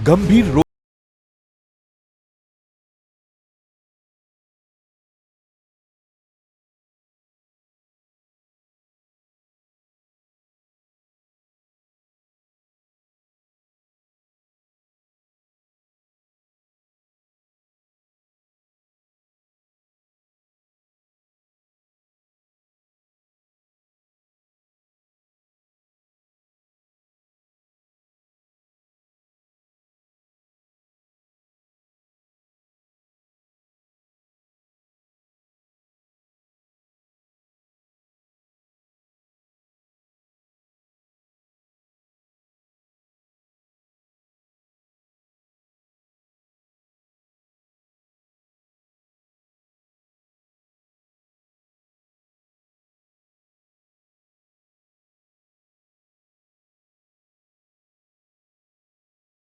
ગંભીર રોગ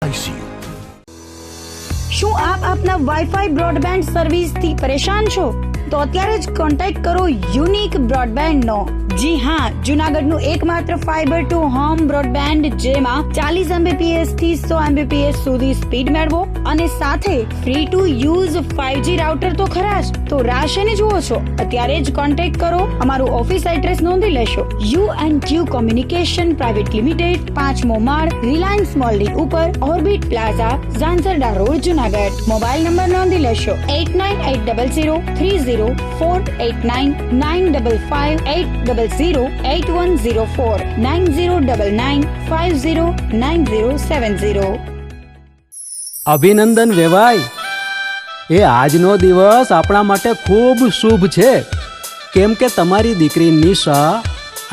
ICU। શું આપ આપના વાઈફાઈ બ્રોડબેન્ડ સર્વિસ થી પરેશાન છો? તો અત્યારે જ કોન્ટેક્ટ કરો યુનિક બ્રોડબેન્ડ નો। જી હા, જુનાગઢનું એકમાત્ર ફાઈબર ટુ હોમ બ્રોડબેન્ડ જેમાં 40 Mbps થી 100 Mbps સુધી સ્પીડ મેળવો અને સાથે free to use 5G router તો ખરા જ। તો રાહ શેની જુઓ છો? અત્યારે જ કોન્ટેક્ટ કરો। અમારું ઓફિસ એડ્રેસ નોંધી લેશો। U&Q કોમ્યુનિકેશન પ્રાઇવેટ લિમિટેડ, 5મો માળ, રિલાયન્સ મોલની ઉપર, orbit plaza, Zanzarda road, Junagadh. Mobile number નોંધી લેશો 89800304899558008104 9099509070। અભિનંદન વેવાઈ, એ આજનો દિવસ આપણા માટે ખૂબ શુભ છે, કેમ કે તમારી દીકરી નિશા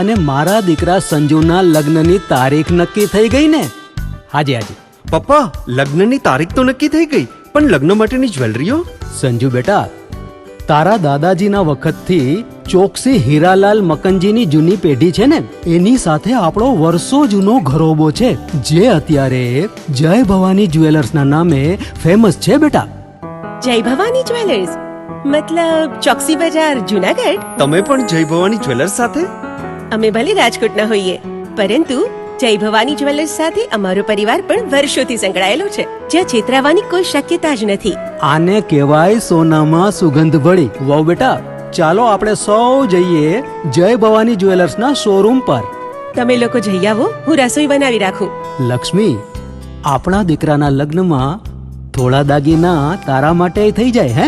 અને મારા દીકરા સંજુના લગ્નની તારીખ નક્કી થઈ ગઈ ને। હાજી હાજી પપ્પા, લગ્નની તારીખ તો નક્કી થઈ ગઈ, પણ લગ્ન માટેની જ્વેલરીઓ? સંજુ બેટા, તારા દાદાજીના વખતથી ચોકસી હીરાલાલ મકનજીની જૂની પેઢી છે ને, એની સાથે આપણો વર્ષો જૂનો ઘરોબો છે, જે અત્યારે જય ભવાની જ્વેલર્સના નામે ફેમસ છે બેટા। જય ભવાની જ્વેલર્સ મતલબ ચોકસી બજાર, જુનાગઢ? તમે પણ જય ભવાની જ્વેલર્સ સાથે? અમે ભલે રાજકોટના હોઈએ, પરંતુ જય ભવાની જ્વેલર્સ સાથે અમારો પરિવાર પણ વર્ષોથી સંકળાયેલો છે, જ્યાં છેતરાવાની કોઈ શક્યતા જ નથી। આને કહેવાય સોનામાં સુગંધ ભળી। વાવ બેટા, ચાલો આપણે સૌ જઈએ જય ભવાની જ્વેલર્સના શોરૂમ પર। તમે લોકો જઈ આવો, હું રસોઈ બનાવી રાખું। લક્ષ્મી, આપણા દીકરાના લગ્નમાં થોડા દાગીના તારા માટે થઈ જાય હે?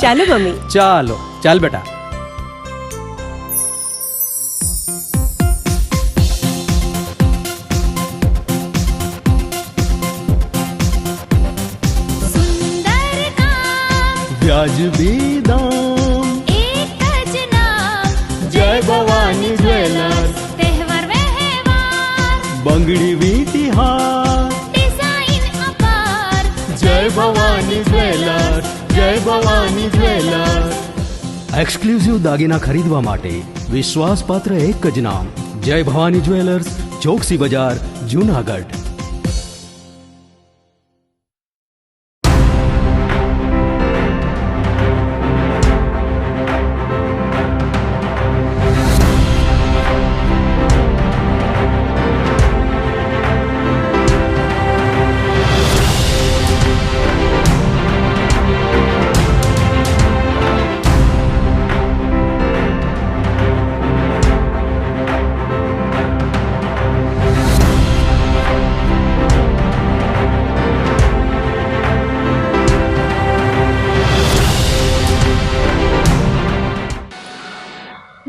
ચાલો મમ્મી। ચાલો ચાલ બેટા। વ્યાજબી દામ, એક જ નામ, જય ભવાની જ્વેલર્સ। તહેવાર વ્યવહાર, બંગડી વીંટી હાર, ડિઝાઇન અપાર, જય ભવાની જ્વેલર્સ, જય ભવાની જ્વેલર્સ। એક્સક્લુઝિવ દાગીના ખરીદવા માટે વિશ્વાસપાત્ર એક જ નામ, જય ભવાની જ્વેલર્સ, ચોકસી બજાર, જુનાગઢ।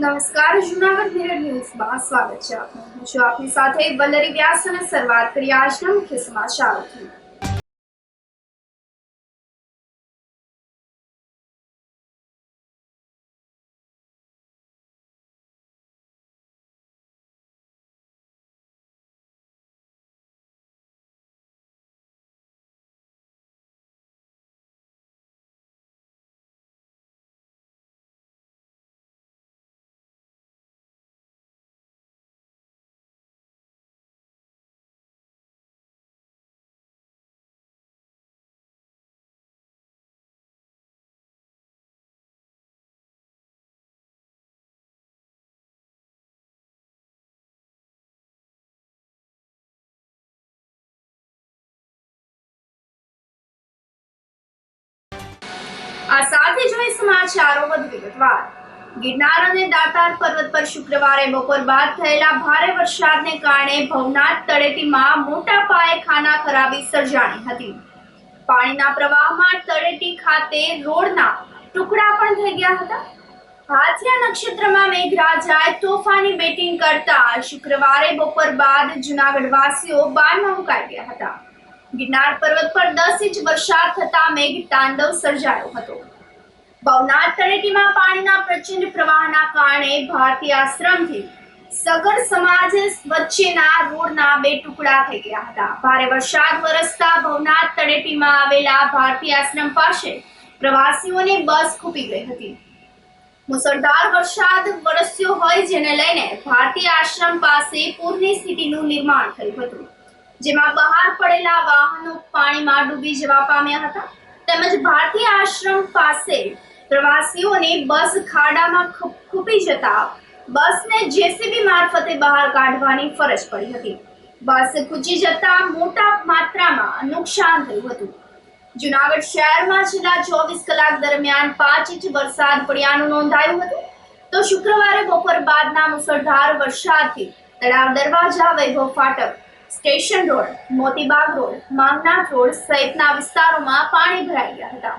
નમસ્કાર, જૂનાગઢ મિરર ન્યૂઝમાં સ્વાગત છે આપનું। હું છું આપની સાથે વલ્લરી વ્યાસ અને શરૂઆત કરીએ આજના મુખ્ય સમાચારોથી। આ સાથે જોઈએ સમાચારો વધુ વિગતવાર. ગિરનાર અને દાતાર પર્વત પર શુક્રવારે બપોર બાદ થયેલા ભારે વરસાદને કારણે ભવનાથ તળેટીમાં મોટા પાયે ખાના ખરાબી સર્જાણી હતી. પાણીના પ્રવાહમાં તળેટી ખાતે રોડના ટુકડા પણ થઈ ગયા હતા. હાથિયા નક્ષત્રમાં મેઘરાજાએ તોફાની બેટિંગ કરતા શુક્રવારે બપોર બાદ જૂનાગઢવાસીઓ બાનમાં મુકાઈ ગયા હતા. ગિરનાર પર્વત પર 10 ઇંચ વરસાદ થતા મેઘ તાંડવ સર્જાયો હતો. ભવનાથ તળેટીમાં પાણીના પ્રચંડ પ્રવાહના કારણે ભારતીય આશ્રમથી સગર સમાજ વચ્ચેના રોડના 2 ટુકડા થઈ ગયા હતા. ભારે વરસાદ વરસતા ભવનાથ તળેટીમાં આવેલા ભારતીય આશ્રમ પાસે પ્રવાસીઓની બસ ખૂપી ગઈ હતી. મુસળધાર વરસાદ વરસ્યો હોય જેને લઈને ભારતીય આશ્રમ પાસે પૂરની સ્થિતિનું નિર્માણ થયું હતું, જેમાં બહાર પડેલા વાહનો પાણીમાં ડૂબી જવા પામ્યા હતા. તેમજ ભારતીય આશ્રમ પાસે પ્રવાસીઓની બસ ખાડામાં ખૂપી જતા બસને જેસીબી મારફતે બહાર કાઢવાની ફરજ પડી હતી. બસ ખૂંચી જતા મોટા માત્રામાં નુકસાન થયું હતું. જૂનાગઢ શહેરમાં છેલ્લા 24 કલાક દરમિયાન 5 ઇંચ વરસાદ પડ્યાનું નોંધાયું હતું. તો શુક્રવારે બપોર બાદના મુસળધાર વરસાદથી તળાવ દરવાજા, Vaibhav Phatak, station road, Motibag road, Mangnath road સહિતના વિસ્તારોમાં પાણી ભરાઈ ગયા હતા.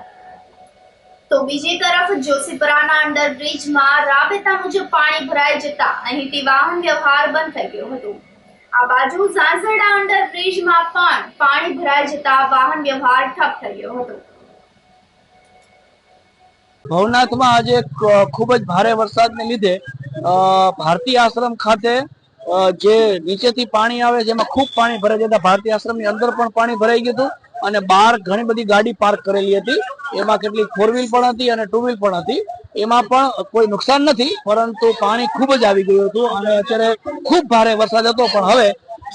તો બીજી તરફ જોશીપરાના અંડરબ્રિજમાં રાબેતા મુજબ પાણી ભરાઈ જતા અહીંથી વાહન વ્યવહાર બંધ થઈ ગયો હતો. આ બાજુ ઝાંઝરડા અંડરબ્રિજમાં પણ પાણી ભરાઈ જતા વાહન વ્યવહાર ઠપ થઈ ગયો હતો. ભવનાથમાં આજે ખૂબ જ ભારે વરસાદને લીધે ભારતીય આશ્રમ ખાતે જે નીચેથી પાણી આવે જેમાં ખૂબ પાણી ભરાઈ જતા ભારતીય આશ્રમની અંદર પણ પાણી ભરાઈ ગયું હતું અને બહાર ઘણી બધી ગાડી પાર્ક કરેલી હતી. એમાં કેટલીક 4 વ્હીલ પણ હતી અને 2 વ્હીલ પણ હતી. એમાં પણ કોઈ નુકસાન નથી, પરંતુ પાણી ખૂબ જ આવી ગયું હતું અને અત્યારે ખૂબ ભારે વરસાદ હતો, પણ હવે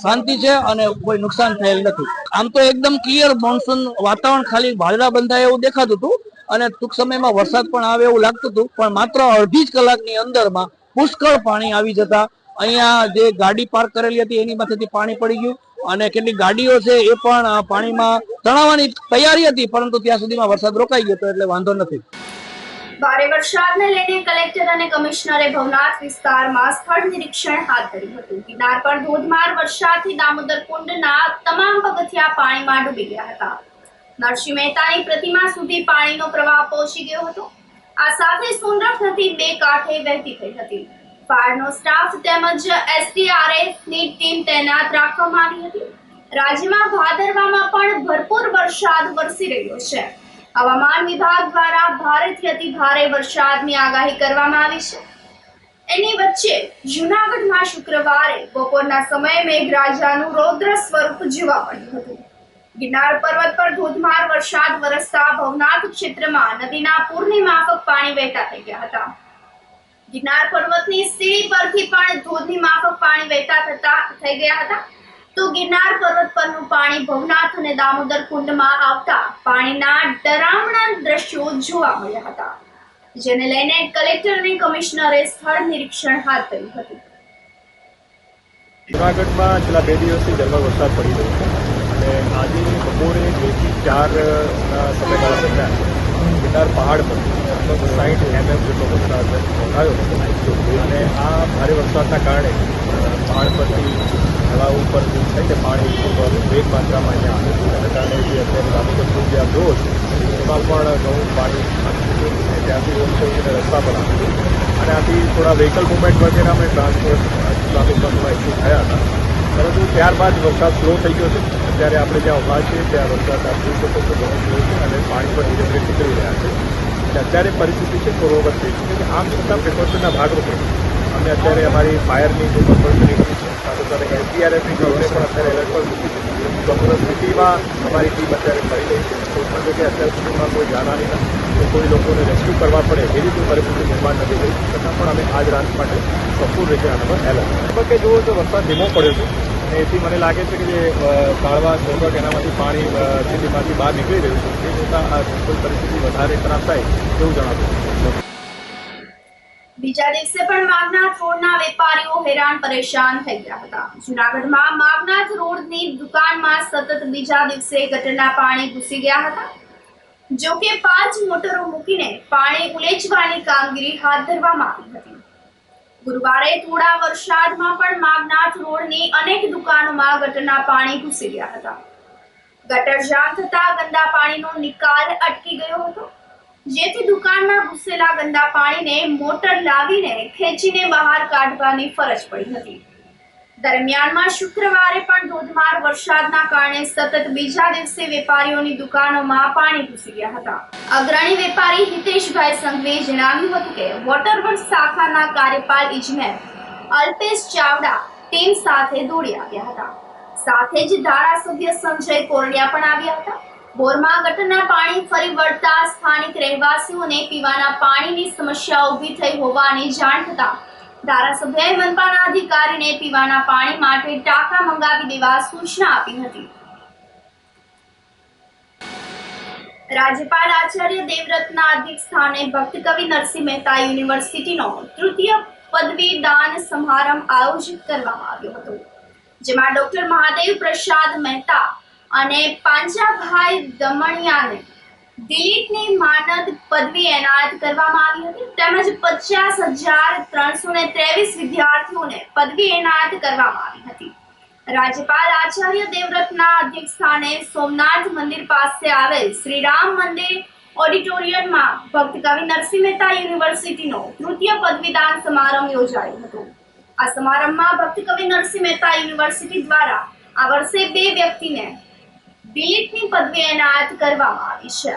શાંતિ છે અને કોઈ નુકસાન થયેલ નથી. આમ તો એકદમ ક્લિયર મોન્સૂન વાતાવરણ, ખાલી વાદળા બંધાય એવું દેખાતું હતું અને ટૂંક સમયમાં વરસાદ પણ આવે એવું લાગતું હતું, પણ માત્ર અડધી જ કલાકની અંદરમાં પુષ્કળ પાણી આવી જતા અહીંયા જે ગાડી પાર્ક કરેલી હતી એની માથેથી પાણી પડી ગયું અને કેટલીક ગાડીઓ છે એ પણ પાણીમાં તણાવવાની તૈયારી હતી, પરંતુ ત્યાં સુધીમાં વરસાદ રોકાઈ ગયો હતો, એટલે વાંધો નથી. ભારે વરસાદને લઈને કલેક્ટર અને કમિશનરે ભવનાથ વિસ્તારમાં સ્થળ નિરીક્ષણ હાથ ધર્યું હતું. ગિરનાર પર ધોધમાર વરસાદથી દામોદર કુંડના તમામ પગથિયા પાણીમાં ડૂબી ગયા હતા. નરસિંહ મહેતાની પ્રતિમા સુધી પાણીનો પ્રવાહ પહોંચી ગયો હતો. આ સાથે સોનરખ નદી 2 કાંઠે વહેતી થઈ હતી. ફાયરનો સ્ટાફ તેમજ SDRFની ટીમ તૈનાત રાખવામાં આવી હતી. રાજ્યમાં ભાદરવામાં પણ ભરપૂર વરસાદ વરસી રહ્યો છે. હવામાન વિભાગ દ્વારા ભારેથી અતિ ભારે વરસાદની આગાહી કરવામાં આવી છે. એની વચ્ચે જૂનાગઢમાં શુક્રવારે બપોરના સમયે મેઘરાજાનું રૌદ્ર સ્વરૂપ જોવા મળ્યું હતું. ગિરનાર પર્વત પર ધોધમાર વરસાદ વરસતા ભવનાથ ક્ષેત્રમાં નદીના પૂરની માફક પાણી વહેતા થઈ ગયા હતા. ગિરનાર પર્વતની સીડી પરથી પણ ધોધની માફક પાણી વહેતા થઈ ગયા હતા. તો ગિરનાર પર્વત પરનું પાણી ભવનાથ અને દામોદર કુંડમાં આવતા પાણીના ડરામણા દ્રશ્યો જોવા મળ્યા હતા, જેને લઈને કલેક્ટર અને કમિશનરે સ્થળ નિરીક્ષણ હાથ ધર્યું હતું. જૂનાગઢમાં છેલ્લા 2 દિવસથી ઝરમર વરસાદ પડી રહ્યો છે અને આજે બપોરે 2 થી 4 સમયગાળા દરમિયાન ગિરનાર પહાડ પર લગભગ 60 mm જેટલો વરસાદ નોંધાયો અને આ ભારે વરસાદના કારણે પહાડ પરથી તળાવ ઉપર થઈને પાણી ખૂબ વેગ માત્રામાં અહીંયા આવે છે. તેના કારણે જે અત્યારે દામોદર કુંડ જે આપ જુઓ છો એમાં પણ ઘણું પાણી ત્યાંથી ઓછો રસ્તા પર આવે છે અને આથી થોડા વ્હીકલ મુવમેન્ટ વગેરેમાં ટ્રાન્સપોર્ટ ટ્રાફિકમાં થોડા ઇસ્યુ થયા હતા, પરંતુ ત્યારબાદ વરસાદ સ્લો થઈ ગયો છે. અત્યારે આપણે જ્યાં ઊભા છીએ ત્યાં વરસાદ આપ જોઈ શકો છો ઘણો સ્લો છે અને પાણી પણ ધીરે ધીરે નીકળી રહ્યા છે. એટલે અત્યારે પરિસ્થિતિ છે પૂર્વવત થઈ છે. આમ છતાં પ્રિકોશનના ભાગરૂપે અમે અત્યારે અમારી ફાયરની જે બંદોબસ્ત નીકળી છે સાથે સાથે SDRFની ટીમને પણ અત્યારે એલર્ટ પર મૂકી છે. સમગ્ર સિટીમાં અમારી ટીમ અત્યારે ફરી રહી છે. કોઈ પણ જગ્યાએ અત્યાર સુધીમાં કોઈ જાનહાની કે કોઈ લોકોને રેસ્ક્યુ કરવા પડે એવી કોઈ પરિસ્થિતિ નિર્માણ નથી થઈ, છતાં પણ અમે આજ રાત માટે સંપૂર્ણ રીતે આના પર એલર્ટ. કે જુઓ તો વરસાદ ધીમો પડ્યો છે અને એથી મને લાગે છે કે જે કાળવા સોનરખ એનામાંથી પાણી સિટીમાંથી બહાર નીકળી રહ્યું છે, એ જોતાં આ કોઈ પરિસ્થિતિ વધારે ખરાબ થાય એવું જણાતું નથી. બીજા દિવસે પણ માગનાથ રોડના વેપારીઓ હેરાન પરેશાન થઈ ગયા હતા. જૂનાગઢમાં માગનાથ રોડની દુકાનમાં સતત બીજા દિવસે ગટરના પાણી ઘૂસી ગયા હતા. જો કે 5 મોટરો મૂકીને પાણી ઉલેચવાની કામગીરી હાથ ધરવામાં આવી હતી. ગુરુવારે થોડા વરસાદમાં પણ માગનાથ રોડની અનેક દુકાનોમાં ગટરના પાણી ઘૂસી ગયા હતા. ગટર જામ થતા ગંદા પાણીનો નિકાલ અટકી ગયો હતો, જેથી દુકાનમાં ઘૂસેલા ગંદા પાણીને મોટર લાવીને ખેંચીને બહાર કાઢવાની ફરજ પડી હતી. દરમિયાનમાં શુક્રવારે પણ ધોધમાર વરસાદના કારણે સતત બીજા દિવસે વેપારીઓની દુકાનોમાં પાણી ઘૂસી ગયા હતા. અગ્રણી વેપારી હિતેશભાઈ સંઘવીએ જણાવ્યું હતું કે વોટરવર્ક્સ શાખાના કાર્યપાલ ઇજનેર અલ્પેશ ચાવડા ટીમ સાથે દોડી આવ્યા હતા. સાથે જ ધારાસભ્ય સંજય કોરડિયા પણ આવ્યા હતા. બોરમાં ગટરના પાણી ફરી વળતા સ્થાનિક રહેવાસીઓને પીવાના પાણીની સમસ્યા ઊભી થઈ હોવાની જાણ થતા ધારાસભ્યએ મનપાના અધિકારીને પીવાના પાણી માટે ટાંકા મંગાવી દેવા સૂચના આપી હતી. રાજ્યપાલ આચાર્ય દેવવ્રતના અધ્યક્ષસ્થાને ભક્ત કવિ નરસિંહ મહેતા યુનિવર્સિટીનો તૃતીય પદવીદાન સમારંભ આયોજિત કરવામાં આવ્યો હતો, જેમાં ડોક્ટર મહાદેવ પ્રસાદ મહેતા અને પાંચાભાઈ દમણિયાને દિલીટની માનદ પદવી એનાયત કરવામાં આવી હતી, તેમજ 50,323 વિદ્યાર્થીઓને પદવી એનાયત કરવામાં આવી હતી. રાજ્યપાલ આચાર્ય દેવવ્રતના અધ્યક્ષસ્થાને સોમનાથ મંદિર પાસે આવેલ શ્રી રામ મંદિર ઓડિટોરિયમમાં ભક્ત કવિ નરસિંહ મહેતા યુનિવર્સિટીનો તૃતીય પદવીદાન સમારંભ યોજાયો હતો. આ સમારંભમાં ભક્ત કવિ નરસિંહ મહેતા યુનિવર્સિટી દ્વારા આ વર્ષે 2 વ્યક્તિને દિલીટની પદવી એનાયત કરવામાં આવી છે,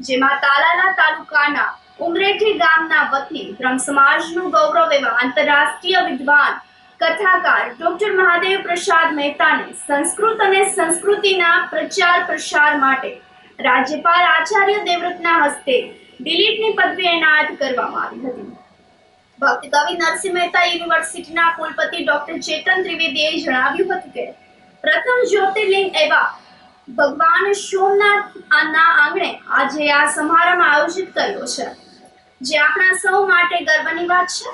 જેમાં તાલાલા તાલુકાના ઉમરેઠી ગામના વતની બ્રહ્મ સમાજનું ગૌરવ એવા આંતરરાષ્ટ્રીય વિદ્વાન કથાકાર ડોક્ટર મહાદેવ પ્રસાદ મહેતાને સંસ્કૃત અને સંસ્કૃતિના પ્રચાર પ્રસાર માટે રાજ્યપાલ આચાર્ય દેવવ્રતના હસ્તે દિલીટની પદવી એનાયત કરવામાં આવી હતી. ભક્ત કવિ નરસિંહ મહેતા યુનિવર્સિટીના કુલપતિ ડોક્ટર ચેતન ત્રિવેદીએ જણાવ્યું હતું કે પ્રથમ જ્યોતિર્લિંગ એવા ભગવાન સોમનાથના આંગણે આજે આ સમારંભ આયોજિત કર્યો છે, જે આપણા સૌ માટે ગર્વની વાત છે.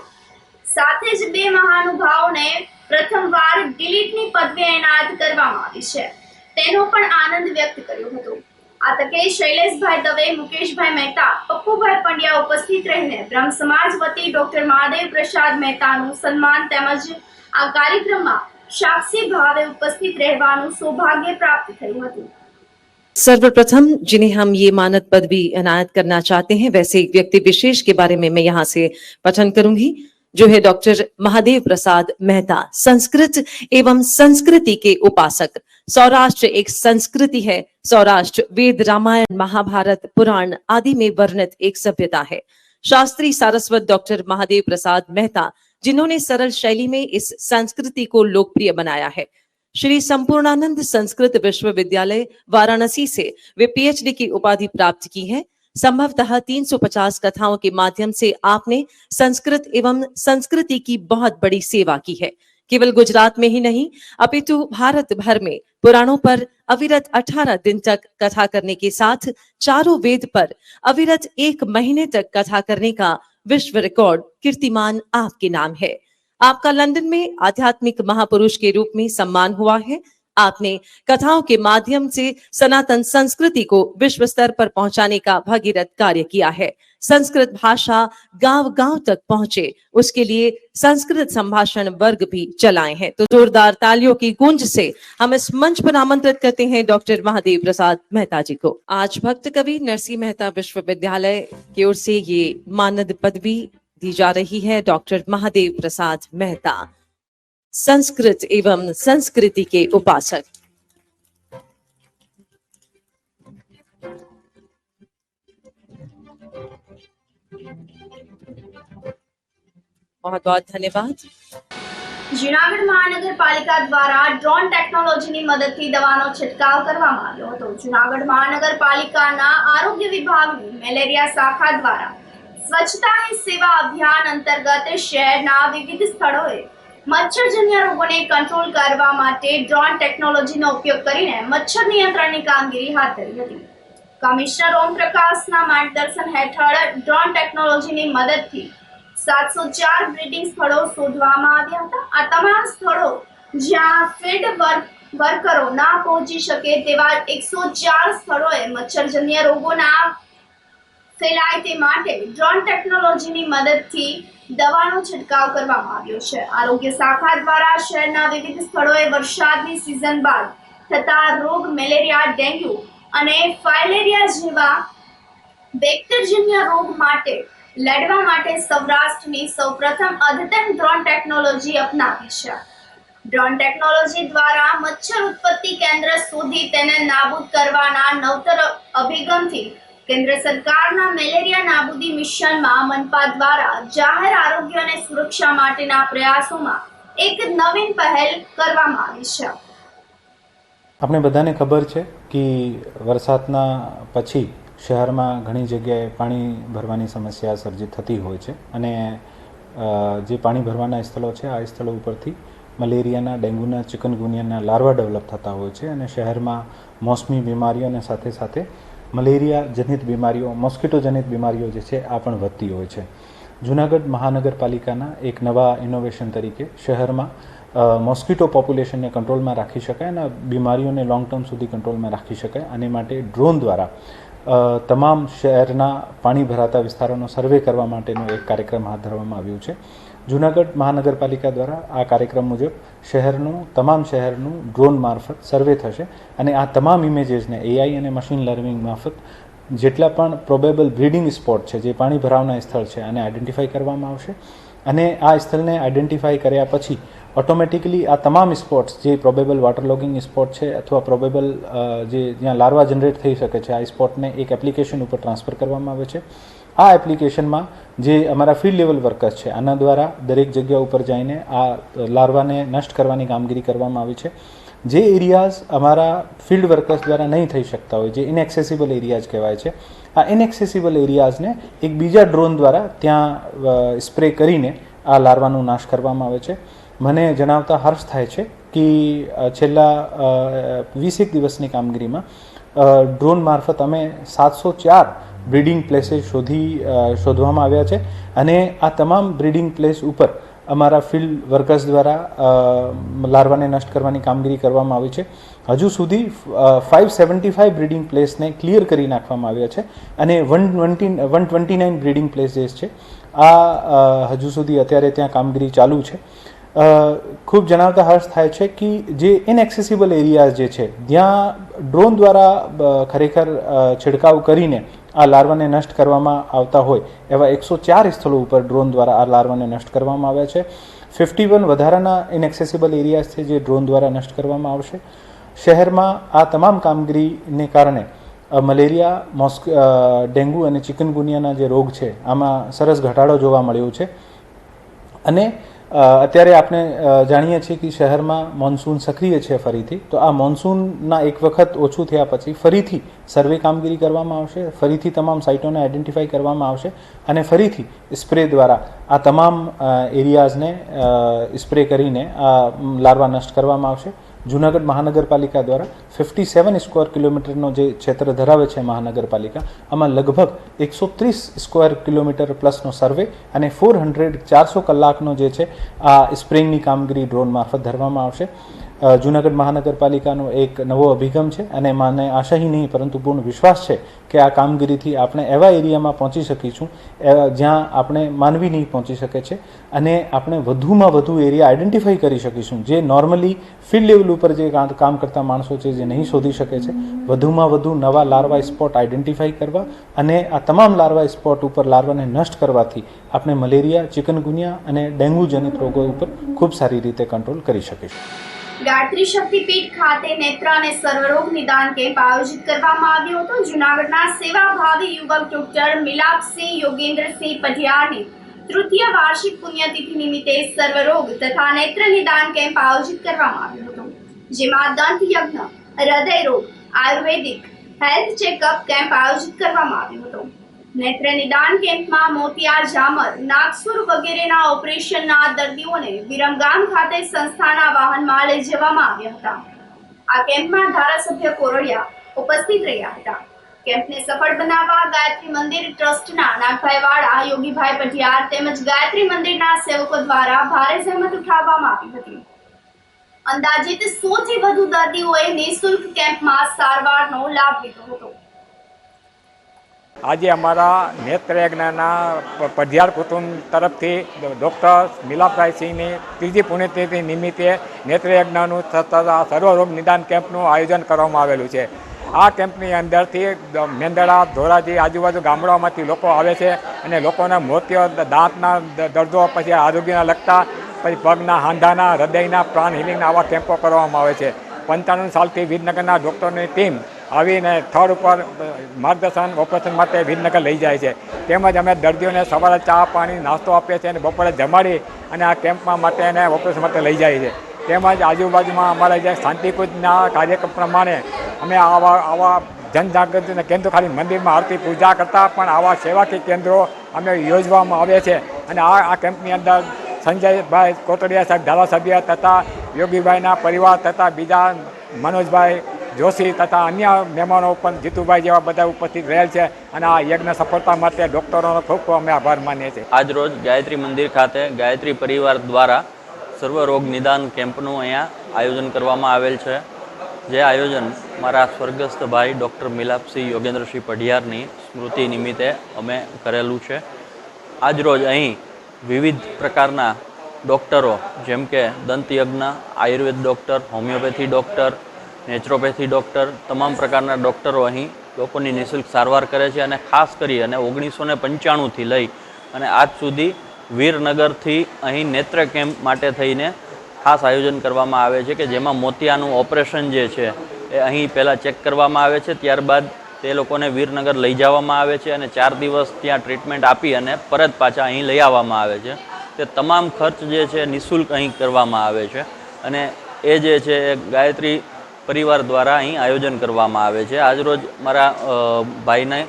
સાથે જ 2 મહાનુભાવોને પ્રથમવાર દિલીટની પદવી એનાયત કરવામાં આવી છે, તેનો પણ આનંદ વ્યક્ત કર્યો હતો. આ તકે શૈલેષભાઈ દવે, મુકેશભાઈ મહેતા, પપ્પુભાઈ પંડ્યા ઉપસ્થિત રહીને બ્રહ્મ સમાજ વતી ડોક્ટર મહાદેવ પ્રસાદ મહેતાનું સન્માન તેમજ આ કાર્યક્રમમાં साक्षी भावे उपस्थित रहवानुं सौभाग्य प्राप्त थयुं हतुं। सर्वप्रथम जिन्हें हम ये मानद पदवी अनायत करना चाहते हैं, वैसे एक व्यक्ति विशेष के बारे में मैं यहाँ से पठन करूंगी, जो है डॉक्टर महादेव प्रसाद मेहता, संस्कृत एवं संस्कृति के उपासक। सौराष्ट्र एक संस्कृति है। सौराष्ट्र वेद, रामायण, महाभारत, पुराण आदि में वर्णित एक सभ्यता है। शास्त्री सारस्वत डॉक्टर महादेव प्रसाद मेहता, जिन्होंने सरल शैली में इस संस्कृति को लोकप्रिय बनाया है। श्री संपूर्णानंद संस्कृत विश्वविद्यालय वाराणसी से वे पीएचडी की उपाधि प्राप्त की है। संभवतः 350 कथाओं के माध्यम से आपने संस्कृत एवं संस्कृति की बहुत बड़ी सेवा की है। केवल गुजरात में ही नहीं, अपितु भारत भर में पुराणों पर अविरत 18 दिन तक कथा करने के साथ चारों वेद पर अविरत 1 महीने तक कथा करने का विश्व रिकॉर्ड कीर्तिमान आपके नाम है। आपका लंदन में आध्यात्मिक महापुरुष के रूप में सम्मान हुआ है। आपने कथाओं के माध्यम से सनातन संस्कृति को विश्व स्तर पर पहुंचाने का भगीरथ कार्य किया है। संस्कृत भाषा गांव-गांव तक पहुंचे, उसके लिए संस्कृत संभाषण वर्ग भी चलाए हैं। तो जोरदार तालियों की गूंज से हम इस मंच पर आमंत्रित करते हैं डॉक्टर महादेव प्रसाद मेहता जी को। आज भक्त कवि नरसिंह मेहता विश्वविद्यालय की ओर से ये मानद पदवी दी जा रही है। डॉक्टर महादेव प्रसाद मेहता, संस्कृत एवं संस्कृति के उपासक। बहुत बहुत धन्यवाद। જૂનાગઢ મહાનગરપાલિકા દ્વારા ડ્રોન ટેકનોલોજીની મદદથી દવાનો છંટકાવ કરવામાં આવ્યો હતો। જૂનાગઢ મહાનગરપાલિકાના આરોગ્ય વિભાગની મેલેરિયા શાખા દ્વારા સ્વચ્છતા હી સેવા અભિયાન અંતર્ગત શહેરના વિવિધ સ્થળોએ મચ્છરજન્ય રોગોને કંટ્રોલ કરવા માટે ડ્રોન ટેકનોલોજીનો ઉપયોગ કરીને મચ્છર નિયંત્રણની કામગીરી હાથ ધરી હતી। કમિશનર ઓમ પ્રકાશના માર્ગદર્શન હેઠળ ડ્રોન ટેકનોલોજીની મદદથી 704 બ્રીડિંગ સ્થળો શોધવામાં આવ્યા હતા। આ તમામ સ્થળો જ્યાં ફિલ્ડ વર્ક વર્કરો ના પહોંચી શકે તેવા 104 સ્થળોએ મચ્છરજન્ય રોગોના ફેલાય તે માટે ડ્રોન ટેકનોલોજીની મદદથી દવાનો છંટકાવ કરવામાં આવ્યો છે. આરોગ્ય શાખા દ્વારા શહેરના વિવિધ સ્થળોએ વરસાદની સિઝન બાદ થતા રોગ મેલેરિયા, ડેન્ગ્યુ અને ફાઇલેરિયા જેવા વેક્ટરજન્ય રોગ માટે લડવા માટે સૌરાષ્ટ્રની સૌપ્રથમ અદ્યતન ડ્રોન ટેકનોલોજી અપનાવી છે. ડ્રોન ટેકનોલોજી દ્વારા મચ્છર ઉત્પત્તિ કેન્દ્ર શોધી તેને નાબૂદ કરવાના નવતર અભિગમથી કેન્દ્ર સરકારના મેલેરિયા નાબૂદી મિશનમાં મનપા દ્વારા જાહેર આરોગ્ય અને સુરક્ષા માટેના પ્રયાસોમાં એક નવીન પહેલ કરવામાં આવી છે. આપણે બધાને ખબર છે કે વરસાદના પછી શહેરમાં ઘણી જગ્યાએ પાણી ભરવાની સમસ્યા સર્જિત થતી હોય છે અને જે પાણી ભરવાના સ્થળો છે આ સ્થળો ઉપરથી મલેરિયાના, ડેન્ગ્યુના, ચિકનગુનિયાના લાર્વા ડેવલપ થતા હોય છે અને શહેરમાં મોસમી બીમારીઓ અને સાથે સાથે મલેરિયા જનિત બીમારીઓ, મોસ્કિટો જનિત બીમારીઓ જે છે આ પણ વધતી હોય છે. જૂનાગઢ મહાનગરપાલિકાના એક નવા ઇનોવેશન તરીકે શહેરમાં મોસ્કિટો પોપ્યુલેશનને કંટ્રોલમાં રાખી શકાય અને બીમારીઓને લોંગ ટર્મ સુધી કંટ્રોલમાં રાખી શકાય અને માટે ડ્રોન દ્વારા તમામ શહેરના પાણી ભરાતા વિસ્તારોનો સર્વે કરવા માટેનો એક કાર્યક્રમ હાથ ધરવામાં આવ્યું છે. જૂનાગઢ મહાનગરપાલિકા દ્વારા આ કાર્યક્રમ મુજબ તમામ શહેરનું ડ્રોન મારફત સર્વે થશે અને આ તમામ ઇમેજીસને AI અને મશીન લર્નિંગ મારફત જેટલા પણ પ્રોબેબલ બ્રીડિંગ સ્પોટ છે, જે પાણી ભરાવના સ્થળ છે, આને આઈડેન્ટિફાઈ કરવામાં આવશે અને આ સ્થળને આઈડેન્ટિફાઈ કર્યા પછી ઓટોમેટિકલી આ તમામ સ્પોટ્સ જે પ્રોબેબલ વોટર લોગિંગ સ્પોટ છે અથવા પ્રોબેબલ જ્યાં લાર્વા જનરેટ થઈ શકે છે આ સ્પોટને એક એપ્લિકેશન ઉપર ટ્રાન્સફર કરવામાં આવે છે. આ એપ્લિકેશનમાં જે અમારા ફિલ્ડ લેવલ વર્કર્સ છે આના દ્વારા દરેક જગ્યા ઉપર જઈને આ લાર્વાને નષ્ટ કરવાની કામગીરી કરવામાં આવી છે. જે એરિયાઝ અમારા ફિલ્ડ વર્કર્સ દ્વારા નહીં થઈ શકતા હોય, જે ઇનએક્સેસિબલ એરિયાઝ કહેવાય છે, આ ઇનએક્સેસિબલ એરિયાઝને એક બીજા ડ્રોન દ્વારા ત્યાં સ્પ્રે કરીને આ લાર્વાનો નાશ કરવામાં આવે છે. મને જણાવતા હર્ષ થાય છે કે છેલ્લા 20 દિવસની કામગીરીમાં ડ્રોન મારફત અમે 704 બ્રીડિંગ પ્લેસીસ શોધવામાં આવ્યા છે અને આ તમામ બ્રીડિંગ પ્લેસ ઉપર અમારા ફિલ્ડ વર્કર્સ દ્વારા લાર્વાને નષ્ટ કરવાની કામગીરી કરવામાં આવી છે. હજુ સુધી 575 બ્રીડિંગ પ્લેસને ક્લિયર કરી નાખવામાં આવ્યા છે અને 129 બ્રીડિંગ પ્લેસીસ છે આ હજુ સુધી અત્યારે ત્યાં કામગીરી ચાલુ છે. ખૂબ જણાવતા હર્ષ થાય છે કે જે ઇનએક્સેસિબલ એરિયાઝ જે છે ત્યાં ડ્રોન દ્વારા ખરેખર છિડકાવ કરીને આ લાર્વાને નષ્ટ કરવામાં આવતા હોય એવા 104 સ્થળો ઉપર ડ્રોન દ્વારા આ લાર્વાને નષ્ટ કરવામાં આવ્યા છે. 51 વધારાના ઇનએક્સેસિબલ એરિયાઝ છે જે ડ્રોન દ્વારા નષ્ટ કરવામાં આવશે. શહેરમાં આ તમામ કામગીરીને કારણે મલેરિયા, ડેન્ગ્યુ અને ચિકનગુનિયાના જે રોગ છે આમાં સરસ ઘટાડો જોવા મળ્યો છે અને અત્યારે આપણે જાણીએ છીએ કે શહેરમાં મોન્સૂન સક્રિય છે ફરીથી, તો આ મોન્સૂનના એક વખત ઓછું થયા પછી ફરીથી સર્વે કામગીરી કરવામાં આવશે, ફરીથી તમામ સાઇટોને આઈડેન્ટિફાઈ કરવામાં આવશે અને ફરીથી સ્પ્રે દ્વારા આ તમામ એરિયાઝને સ્પ્રે કરીને આ લાર્વા નષ્ટ કરવામાં આવશે. જૂનાગઢ મહાનગરપાલિકા દ્વારા 57 સ્ક્વેર કિલોમીટરનો જે ક્ષેત્ર ધરાવે છે મહાનગરપાલિકા, આમાં લગભગ 130 સ્ક્વેર કિલોમીટર પ્લસનો સર્વે અને 400 કલાકનો જે છે આ સ્પ્રેઇંગની કામગીરી ડ્રોન મારફત ધરવામાં આવશે. જૂનાગઢ મહાનગરપાલિકાનો એક નવો અભિગમ છે અને મને આશા નહીં પરંતુ પૂર્ણ વિશ્વાસ છે કે આ કામગીરીથી આપણે એવા એરિયામાં પહોંચી શકીશું જ્યાં આપણે માનવી નહીં પહોંચી શકે છે અને આપણે વધુમાં વધુ એરિયા આઈડેન્ટિફાઈ કરી શકીશું જે નોર્મલી ફિલ્ડ લેવલ ઉપર જે કામ કરતા માણસો છે જે નહીં શોધી શકે છે. વધુમાં વધુ નવા લાર્વા સ્પોટ આઈડેન્ટિફાઈ કરવા અને આ તમામ લાર્વા સ્પોટ ઉપર લાર્વાને નષ્ટ કરવાથી આપણે મલેરિયા, ચિકનગુનિયા અને ડેન્ગ્યુ જનિત રોગો ઉપર ખૂબ સારી રીતે કંટ્રોલ કરી શકીશું. ગાયત્રી શક્તિપીઠ ખાતે નેત્ર અને સર્વરોગ નિદાન કેમ્પ આયોજિત કરવામાં આવ્યો હતો. જૂનાગઢના સેવાભાવી યુવક ડોક્ટર મિલાપસિંહ યોગેન્દ્રસિંહ પઢિયારની તૃતીય વાર્ષિક પુણ્યતિથિ નિમિત્તે સર્વરોગ તથા નેત્ર નિદાન કેમ્પ આયોજિત કરવામાં આવ્યો હતો, જેમાં દંત યજ્ઞ, હૃદય રોગ, આયુર્વેદિક હેલ્થ ચેકઅપ કેમ્પ આયોજિત કરવામાં આવ્યો હતો. નેત્ર નિદાન કેમ્પમાં મોતિયા, ઝામર, નાગસુર વગેરેના ઓપરેશનના દર્દીઓને વિરમગામ ખાતે સંસ્થાના વાહનમાં લઈ જવામાં આવ્યા હતા. આ કેમ્પમાં ધારાસભ્ય કોરડિયા ઉપસ્થિત રહ્યા હતા. કેમ્પને સફળ બનાવવા ગાયત્રી મંદિર ટ્રસ્ટના નાગભાઈ વાળા, યોગીભાઈ પઢિયાર તેમજ ગાયત્રી મંદિરના સેવકો દ્વારા ભારે જહેમત ઉઠાવવામાં આવી હતી અંદાજિત 100 થી વધુ દર્દીઓએ નિઃશુલ્ક કેમ્પમાં સારવારનો લાભ લીધો હતો. આજે અમારા નેત્રયજ્ઞના પઢિયાર કુટુંબ તરફથી ડૉક્ટર મિલાપભાઈ સિંહની ત્રીજી પુણ્યતિથિ નિમિત્તે નેત્રયજ્ઞનું સર્વરોગ નિદાન કેમ્પનું આયોજન કરવામાં આવેલું છે. આ કેમ્પની અંદરથી મેંદડા, ધોરાજી, આજુબાજુ ગામડાઓમાંથી લોકો આવે છે અને લોકોના મોતિયો, દાંતના દર્દો, પછી આરોગ્યના લગતા, પછી પગના, હાંધાના, હૃદયના, પ્રાણ હિલિંગના આવા કેમ્પો કરવામાં આવે છે. 95 સાલથી વિદ્યાનગરના ડૉક્ટરની ટીમ આવીને થર્ડ ઉપર માર્ગદર્શન ઓપરેશન માટે વિદ્યાનગર લઈ જાય છે. તેમજ અમે દર્દીઓને સવારે ચા, પાણી, નાસ્તો આપીએ છીએ અને બપોરે જમાડી અને આ કેમ્પમાં માટે એને ઓપરેશન માટે લઈ જાય છે. તેમજ આજુબાજુમાં અમારા જે શાંતિકુંજના કાર્યક્રમ પ્રમાણે અમે આવા જનજાગૃતિના કેન્દ્રો, ખાલી મંદિરમાં આરતી પૂજા કરતાં પણ આવા સેવાકીય કેન્દ્રો અમે યોજવામાં આવે છે. અને આ કેમ્પની અંદર સંજયભાઈ કોટડિયા સાહેબ ધારાસભ્ય તથા યોગીભાઈના પરિવાર તથા બીજા મનોજભાઈ જોશી તથા અન્ય મહેમાનો પણ જીતુભાઈ જેવા બધા ઉપસ્થિત રહેલ છે. અને આ યજ્ઞ સફળતા માટે ડૉક્ટરોનો ખૂબ ખૂબ અમે આભાર માનીએ છીએ. આજ રોજ ગાયત્રી મંદિર ખાતે ગાયત્રી પરિવાર દ્વારા સર્વરોગ નિદાન કેમ્પનું અહીંયા આયોજન કરવામાં આવેલ છે. જે આયોજન મારા સ્વર્ગસ્થ ભાઈ ડૉક્ટર મિલાપસિંહ યોગેન્દ્રસિંહ પઢિયારની સ્મૃતિ નિમિત્તે અમે કરેલું છે. આજ રોજ અહીં વિવિધ પ્રકારના ડૉક્ટરો જેમ કે દંતયજ્ઞ, Ayurveda doctor, homeopathy doctor, naturopathy doctor, તમામ પ્રકારના ડૉક્ટરો અહીં લોકોની નિઃશુલ્ક સારવાર કરે છે. અને ખાસ કરી અને 1995થી લઈ અને આજ સુધી વીરનગરથી અહીં નેત્ર કેમ્પ માટે થઈને ખાસ આયોજન કરવામાં આવે છે કે જેમાં મોતિયાનું ઓપરેશન જે છે એ અહીં પહેલાં ચેક કરવામાં આવે છે, ત્યારબાદ તે લોકોને વીરનગર લઈ જવામાં આવે છે અને 4 દિવસ ત્યાં ટ્રીટમેન્ટ આપી અને પરત પાછા અહીં લઈ આવવામાં આવે છે. તે તમામ ખર્ચ જે છે નિઃશુલ્ક અહીં કરવામાં આવે છે અને એ જે છે એ ગાયત્રી પરિવાર દ્વારા અહીં આયોજન કરવામાં આવે છે. આજરોજ મારા ભાઈને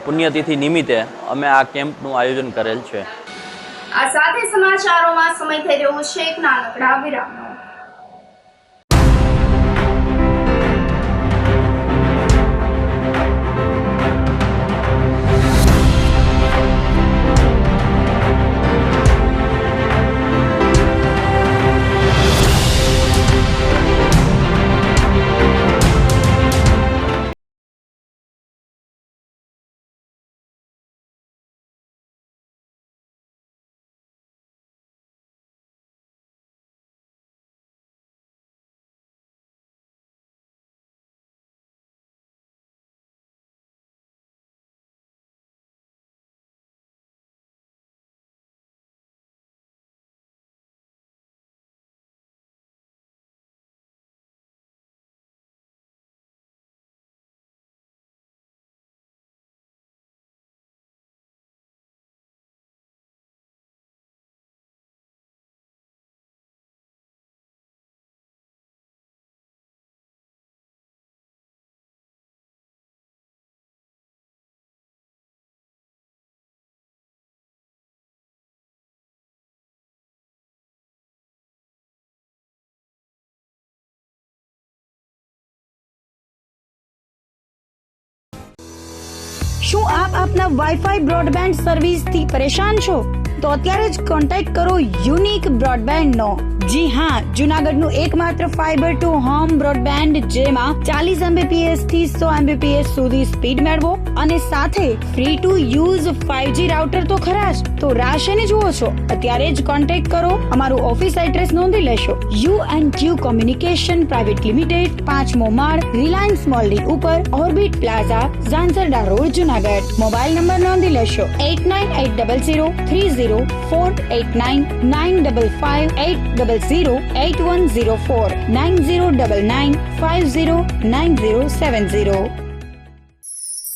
પુણ્યતિથિ નિમિત્તે અમે આ કેમ્પનું આયોજન કરેલ છે. આ સાથે સમાચારોમાં સમય થઈ રહ્યો છે એક નાનકડા વિરામનો. શું આપ આપના વાઈફાઈ બ્રોડબેન્ડ સર્વિસથી પરેશાન છો? તો અત્યારે જ કોન્ટેક્ટ કરો યુનિક બ્રોડબેન્ડનો. જી હા, જુનાગઢનું એકમાત્ર ફાઈબર ટુ હોમ બ્રોડબેન્ડ જેમાં 40 Mbps થી 100 Mbps સુધી સ્પીડ મેળવો અને સાથે free to use 5G router તો ખરા જ. તો રાહ શેની જુઓ છો? અત્યારે જ કોન્ટેક્ટ કરો. અમારું ઓફિસ એડ્રેસ નોંધી લેશો. U&Q કોમ્યુનિકેશન પ્રાઇવેટ લિમિટેડ, 5મો માળ, રિલાયન્સ મોલની ઉપર, orbit plaza, Zanzarda road, Junagadh. Mobile number નોંધી લેશો 89800304899558008104 9099509070.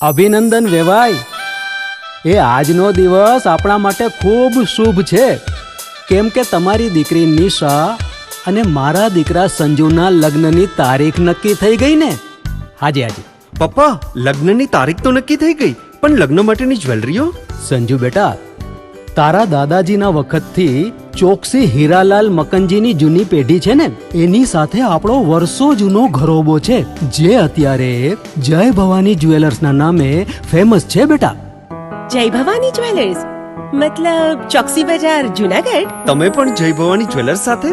અભિનંદન વેવાય. એ આજનો દિવસ આપણા માટે ખૂબ શુભ છે કેમ કે તમારી દીકરી નિશા અને મારા દીકરા સંજુના લગ્નની તારીખ નક્કી થઈ ગઈ ને. હાજી. પપ્પા, લગ્નની તારીખ તો નક્કી થઈ ગઈ, પણ લગ્ન માટેની જ્વેલરીઓ? સંજુ બેટા, તારા દાદાજીના વખતથી ચોકસી હીરાલાલ મકનજીની જૂની પેઢી છે ને, એની સાથે આપણો વર્ષો જૂનો ઘરોબો છે જે અત્યારે જય ભવાની જ્વેલર્સના નામે ફેમસ છે બેટા. જય ભવાની જ્વેલર્સ મતલબ ચોકસી બજાર, જુનાગઢ? તમે પણ જય ભવાની જ્વેલર્સ સાથે?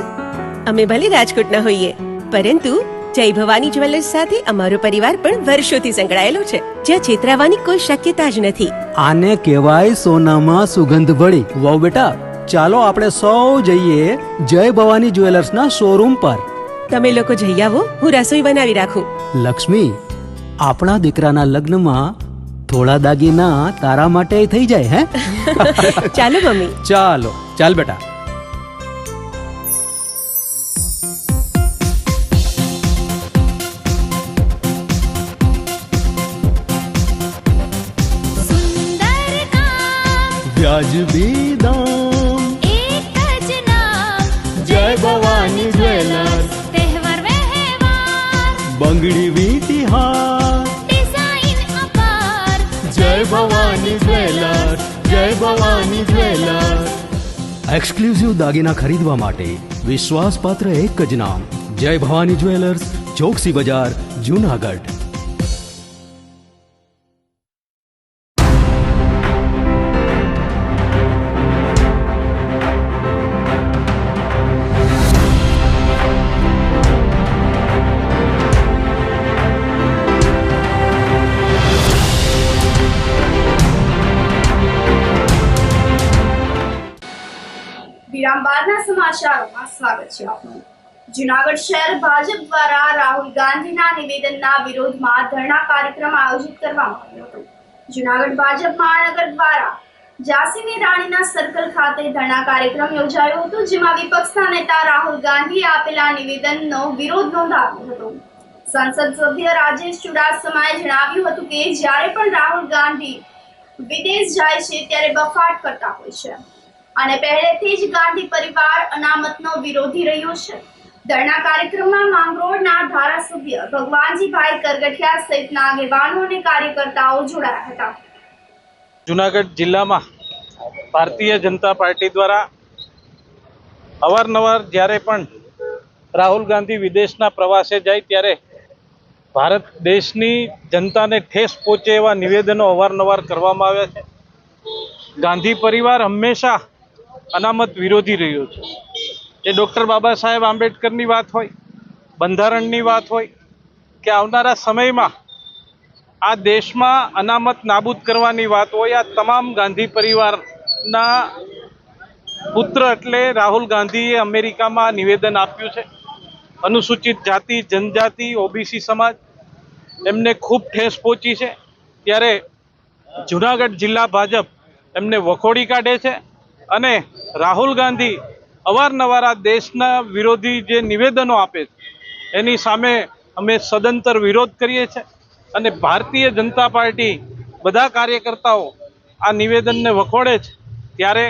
અમે ભલે રાજકોટના હોઈએ, પરંતુ જય ભવાની જ્વેલર્સ સાથે અમારો પરિવાર પણ વર્ષોથી સંકળાયેલો છે, જ્યાં છેતરાવાની કોઈ શક્યતા જ નથી. આને કહેવાય સોનામાં સુગંધ ભળી. વાવ બેટા, ચાલો આપણે સૌ જઈએ જય ભવાની જ્વેલર્સના શોરૂમ પર. તમે લોકો જઈ આવો, હું રસોઈ બનાવી રાખું. લક્ષ્મી, આપણા દીકરાના લગ્નમાં થોડા દાગીના તારા માટે થઈ જાય હે? ચાલો મમ્મી. ચાલો, ચાલ બેટા. સુંદર કામ વ્યાજબી દામ, એક જ નામ જય ભવાની જ્વેલર્સ. તહેવાર વ્યવહાર બંગડી વીટી હાર, ડિઝાઇન અપાર જય ભવાની જ્વેલર્સ, જય ભવાની જ્વેલર્સ. એક્સક્લુઝિવ દાગીના ખરીદવા માટે વિશ્વાસપાત્ર એક જ નામ, જય ભવાની જ્વેલર્સ, ચોકસી બજાર, જુનાગઢ. વિરામ બાદના સમાચારોમાં સ્વાગત છે આપનું. જુનાગઢ શહેર ભાજપ દ્વારા રાહુલ ગાંધીના નિવેદનના વિરોધમાં ધરણા કાર્યક્રમ આયોજિત કરવામાં આવ્યો હતો. જુનાગઢ ભાજપ મહાનગર દ્વારા ઝાંસીની રાણીના સર્કલ ખાતે ધરણા કાર્યક્રમ યોજાયો હતો, જેમાં વિપક્ષના નેતા રાહુલ ગાંધીએ આપેલા નિવેદનનો વિરોધ નોંધાવ્યો હતો. સંસદ સભ્ય રાજેશ ચુડાસમાએ જણાવ્યું હતું કે જ્યારે પણ રાહુલ ગાંધી વિદેશ જાય છે ત્યારે બફાટ કરતા હોય છે અને પહેલેથી જ ગાંધી પરિવાર અનામતનો વિરોધી રહ્યો છે. ધરણા કાર્યક્રમમાં માંગરોળના ધારાસભ્ય ભગવાનજીભાઈ કરગઠિયા સહિતના આગેવાનો અને કાર્યકર્તાઓ જોડાયા હતા. જુનાગઢ જિલ્લામાં ભારતીય જનતા પાર્ટી દ્વારા અવારનવાર જ્યારે પણ રાહુલ ગાંધી વિદેશના પ્રવાસે જાય ત્યારે ભારત દેશની જનતાને ઠેસ પહોંચે એવા નિવેદનો અવારનવાર કરવામાં આવ્યા છે. ગાંધી પરિવાર હંમેશા અનામત વિરોધી રહ્યો છે. એ ડૉક્ટર બાબા સાહેબ આંબેડકરની વાત હોય, બંધારણની વાત હોય કે આવનારા સમયમાં આ દેશમાં અનામત નાબૂદ કરવાની વાત હોય, આ તમામ ગાંધી પરિવારના પુત્ર એટલે રાહુલ ગાંધીએ અમેરિકામાં નિવેદન આપ્યું છે. અનુસૂચિત જાતિ, જનજાતિ, ઓબીસી સમાજ એમને ખૂબ ઠેસ પહોંચી છે. ત્યારે જુનાગઢ જિલ્લા ભાજપ એમને વખોડી કાઢે છે અને રાહુલ ગાંધી અવારનવાર આ દેશના વિરોધી જે નિવેદનો આપે છે એની સામે અમે સદંતર વિરોધ કરીએ છીએ અને ભારતીય જનતા પાર્ટી બધા કાર્યકર્તાઓ આ નિવેદનને વખોડે છે. ત્યારે